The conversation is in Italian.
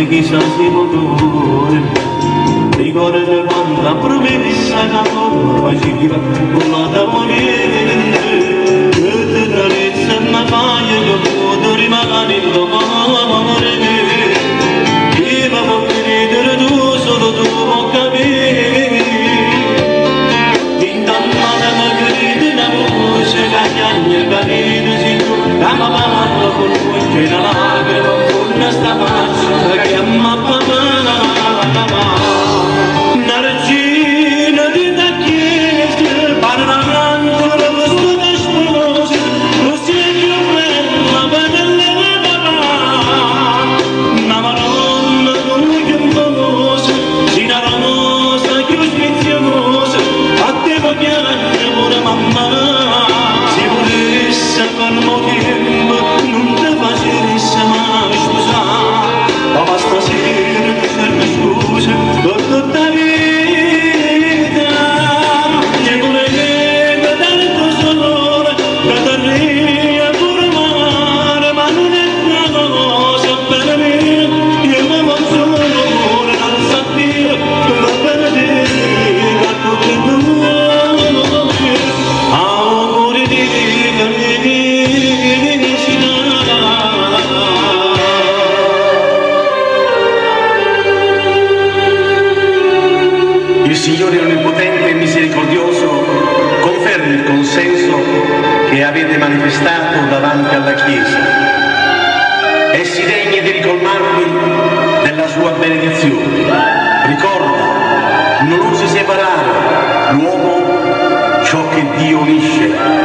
forse chissà se motore. Ricordo quando la promessa che faceva con la da morire, che tenerezza mi fai che posso rimanere in l'amore mio. Viva per credere tu, solo tu puoi capire. Intanto mi credi una voce che chiagna carina si tu, la mamma con voi che la lacrima con sta faccia che chiama papà. Il Signore Onnipotente e Misericordioso confermi il consenso che avete manifestato davanti alla Chiesa. Essi degni di ricolmarvi della sua benedizione. Ricorda, non usi separare l'uomo ciò che Dio unisce.